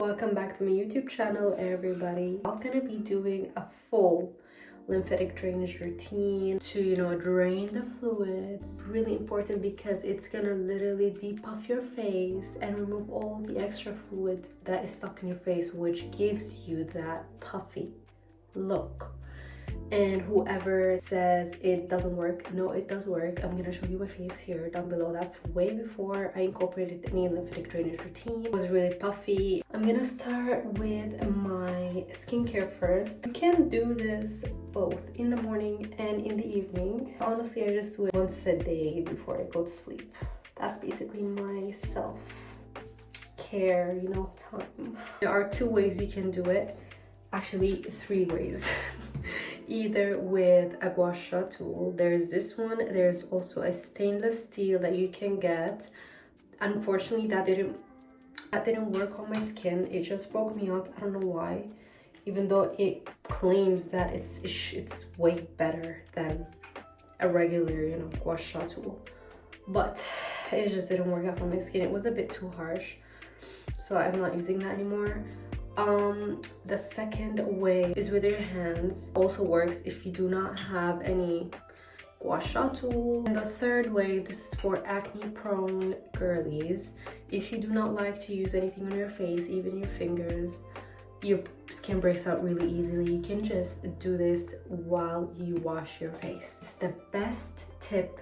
Welcome back to my YouTube channel, everybody. I'm gonna be doing a full lymphatic drainage routine to drain the fluids. Really important because it's gonna literally depuff your face and remove all the extra fluid that is stuck in your face, which gives you that puffy look. And whoever says it doesn't work, no, it does work. I'm gonna show you my face here down below. That's way before I incorporated any lymphatic drainage routine. It was really puffy. I'm gonna start with my skincare first. You can do this both in the morning and in the evening. Honestly, I just do it once a day before I go to sleep. That's basically my self-care, time. There are 2 ways you can do it. Actually, 3 ways. Either with a Gua Sha tool. There's this one. There's also a stainless steel that you can get. Unfortunately, that didn't work on my skin. It just broke me out. I don't know why, even though it claims that it's way better than a regular Gua Sha tool, but it just didn't work out on my skin. It was a bit too harsh, so I'm not using that anymore. The second way is with your hands. Also works if you do not have any Gua Sha tool. And the third way, this is for acne prone girlies. If you do not like to use anything on your face, even your fingers, your skin breaks out really easily, you can just do this while you wash your face. It's the best tip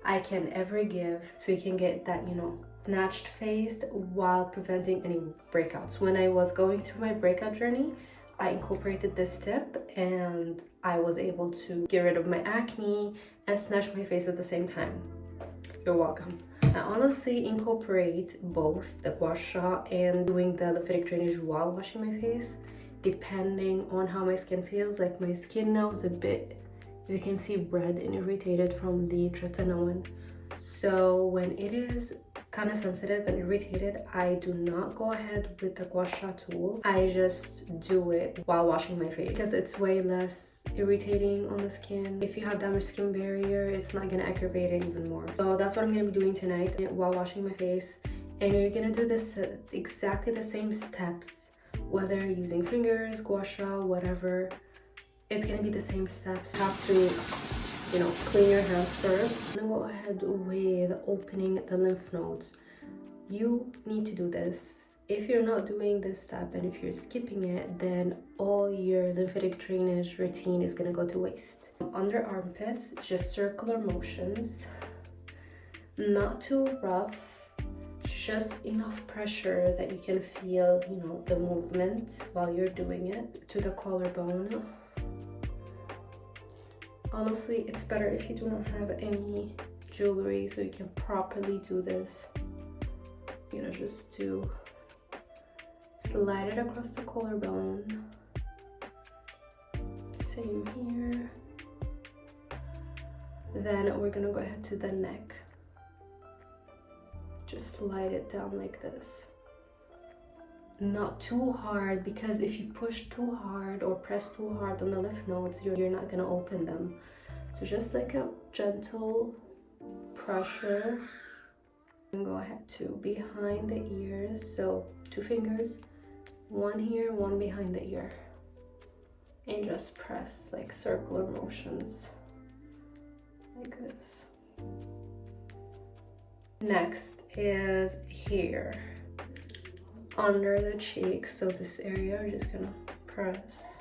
I can ever give, so you can get that snatched face while preventing any breakouts. When I was going through my breakout journey, I incorporated this tip and I was able to get rid of my acne and snatch my face at the same time. You're welcome. I honestly incorporate both the Gua Sha and doing the lymphatic drainage while washing my face, depending on how my skin feels. Like, my skin now is a bit, as you can see, red and irritated from the tretinoin. So when it is kind of sensitive and irritated, I do not go ahead with the Gua Sha tool. I just do it while washing my face because it's way less irritating on the skin. If you have damaged skin barrier, it's not gonna aggravate it even more. So that's what I'm gonna be doing tonight while washing my face. And you're gonna do this exactly the same steps, whether you're using fingers, Gua Sha, whatever. It's gonna be the same steps. You have to clean your hands first. I'm gonna go ahead with opening the lymph nodes. You need to do this. If you're not doing this step and if you're skipping it, then all your lymphatic drainage routine is gonna go to waste. Under armpits, just circular motions, not too rough, just enough pressure that you can feel, the movement while you're doing it, to the collarbone. Honestly, it's better if you do not have any jewelry, so you can properly do this. Just to slide it across the collarbone. Same here. Then we're gonna go ahead to the neck. Just slide it down like this. Not too hard, because if you push too hard or press too hard on the lymph nodes, you're not gonna open them. So just like a gentle pressure. And go ahead to behind the ears. So 2 fingers, one here, one behind the ear, and just press like circular motions like this. Next is here under the cheek, so this area we're just gonna press,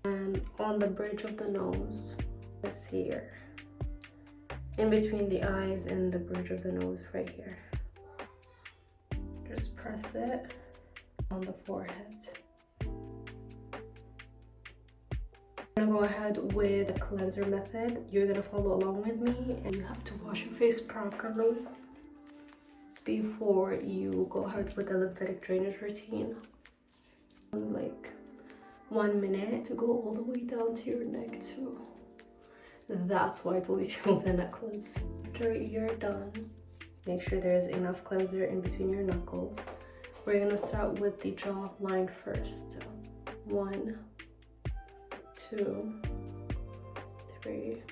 and on the bridge of the nose, this here, in between the eyes and the bridge of the nose, right here. Just press it on the forehead. I'm gonna go ahead with the cleanser method. You're gonna follow along with me, and you have to wash your face properly before you go ahead with the lymphatic drainage routine. Like 1 minute to go all the way down to your neck too. That's why I told you to remove the necklace. After you're done, make sure there's enough cleanser in between your knuckles. We're gonna start with the jawline first. 1, 2, 3.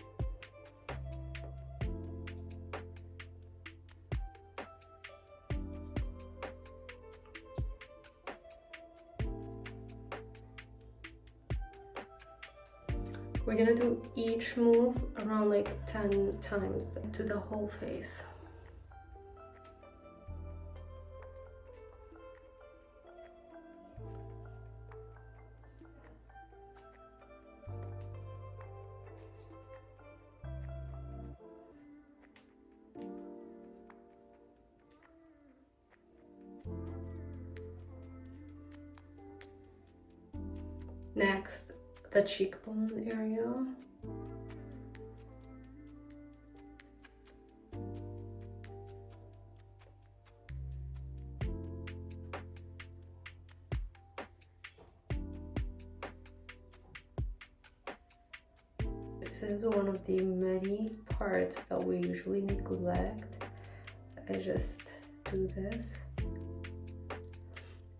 We're gonna do each move around like 10 times to the whole face. Next, the cheekbone area. This is one of the many parts that we usually neglect. I just do this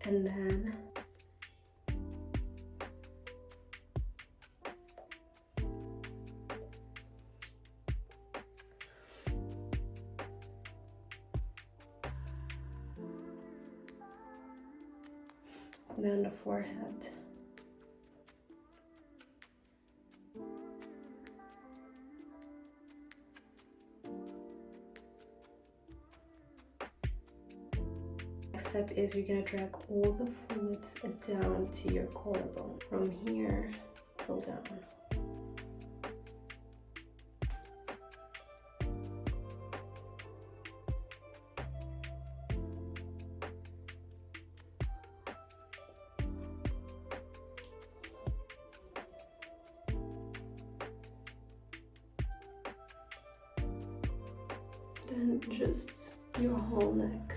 and then the forehead. Next step is you're gonna drag all the fluids down to your collarbone from here till down. Then just your whole neck.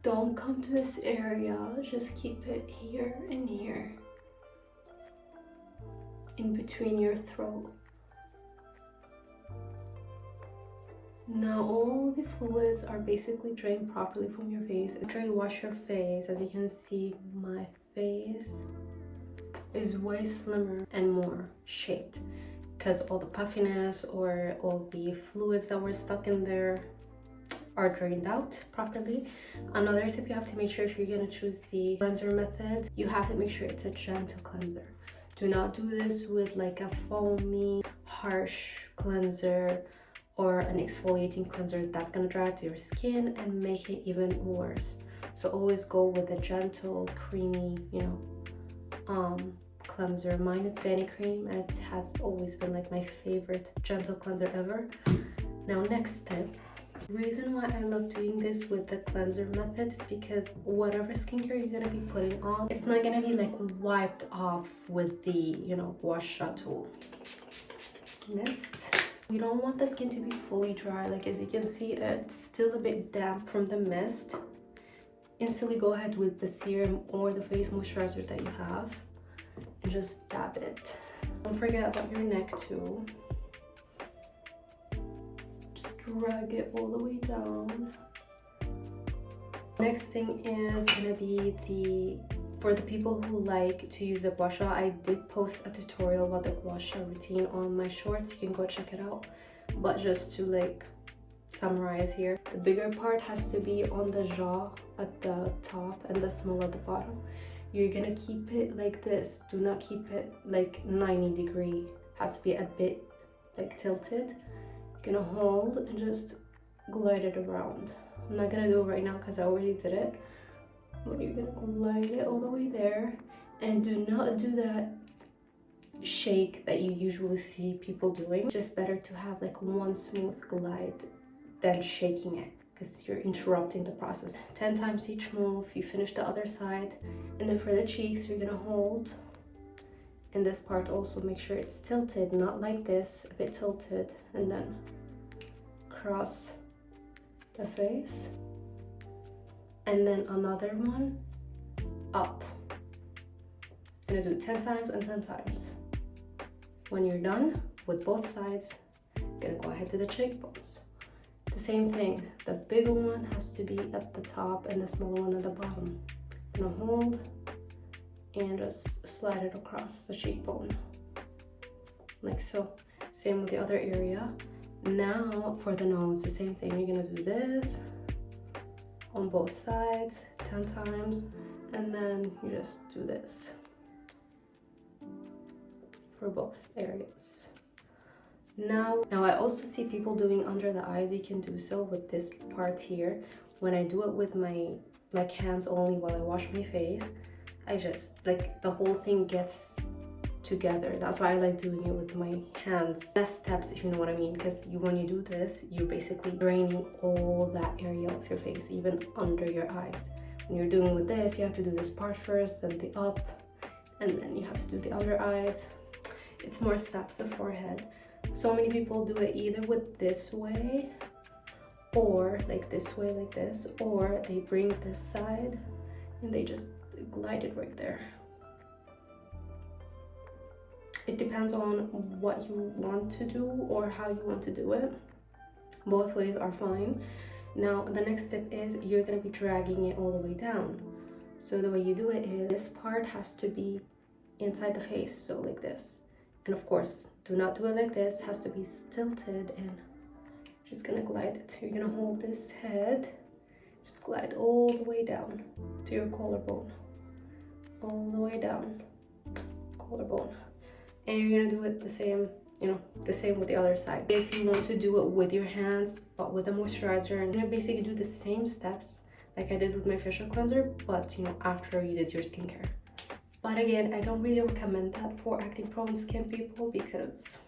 Don't come to this area, just keep it here and here, in between your throat. Now all the fluids are basically drained properly from your face. After you wash your face, as you can see, my face is way slimmer and more shaped because all the puffiness or all the fluids that were stuck in there are drained out properly. Another tip you have to make sure if you're gonna choose the cleanser method, you have to make sure it's a gentle cleanser. Do not do this with like a foamy, harsh cleanser or an exfoliating cleanser. That's gonna dry out your skin and make it even worse. So always go with a gentle, creamy, cleanser. Mine is Benny Cream and it has always been like my favorite gentle cleanser ever. Now next step. The reason why I love doing this with the cleanser method is because whatever skincare you're gonna be putting on, it's not gonna be like wiped off with the, Gua Sha tool. Mist. We don't want the skin to be fully dry. Like as you can see, it's still a bit damp from the mist. Instantly go ahead with the serum or the face moisturizer that you have and just dab it. Don't forget about your neck too. Drag it all the way down. Next thing is gonna be for the people who like to use the Gua Sha. I did post a tutorial about the Gua Sha routine on my shorts. You can go check it out. But just to like summarize here, the bigger part has to be on the jaw at the top and the small at the bottom. You're gonna keep it like this. Do not keep it like 90-degree. Has to be a bit like tilted. Gonna hold and just glide it around. I'm not gonna do it right now because I already did it, but you're gonna glide it all the way there, and do not do that shake that you usually see people doing. It's just better to have like one smooth glide than shaking it because you're interrupting the process. 10 times each move. You finish the other side, and then for the cheeks you're gonna hold. In this part also make sure it's tilted, not like this, a bit tilted, and then across the face, and then another one up. I'm gonna do 10 times and 10 times. When you're done with both sides, you're gonna go ahead to the cheekbones. The same thing, the bigger one has to be at the top and the smaller one at the bottom. I'm gonna hold and just slide it across the cheekbone like so. Same with the other area. Now for the nose, the same thing. You're gonna do this on both sides 10 times, and then you just do this for both areas. Now I also see people doing under the eyes. You can do so with this part here. When I do it with my like hands only while I wash my face, I just like the whole thing gets together. That's why I like doing it with my hands. Less steps, if you know what I mean, because when you do this, you're basically draining all that area of your face, even under your eyes. When you're doing with this, you have to do this part first, then the up, and then you have to do the under eyes. It's more steps. The forehead. So many people do it either with this way, or like this way, like this, or they bring this side and they just glide it right there. It depends on what you want to do or how you want to do it. Both ways are fine. Now the next step is you're going to be dragging it all the way down. So the way you do it is this part has to be inside the face, so like this. And of course, do not do it like this. It has to be stilted, and just gonna glide it. You're gonna hold this head, just glide all the way down to your collarbone, all the way down, collarbone. And you're gonna do it the same, you know, the same with the other side. If you want to do it with your hands, but with a moisturizer, you're gonna basically do the same steps like I did with my facial cleanser, but you know, after you did your skincare. But again, I don't really recommend that for acne prone skin people, because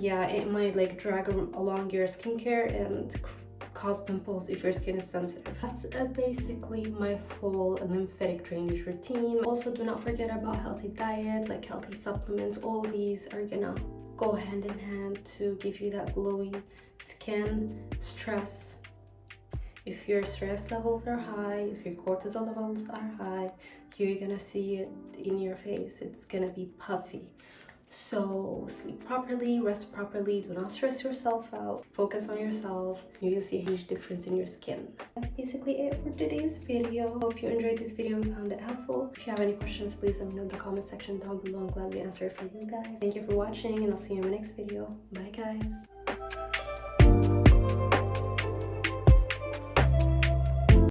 yeah, it might like drag along your skincare and cause pimples if your skin is sensitive. That's basically my full lymphatic drainage routine. Also, do not forget about healthy diet, like healthy supplements. All these are gonna go hand in hand to give you that glowy skin. Stress. If your stress levels are high, if your cortisol levels are high, you're gonna see it in your face. It's gonna be puffy. So sleep properly, rest properly, do not stress yourself out, focus on yourself. You're gonna see a huge difference in your skin. That's basically it for today's video. Hope you enjoyed this video and found it helpful. If you have any questions, please let me know in the comment section down below. I'll gladly answer it for you guys. Thank you for watching, and I'll see you in my next video. Bye guys.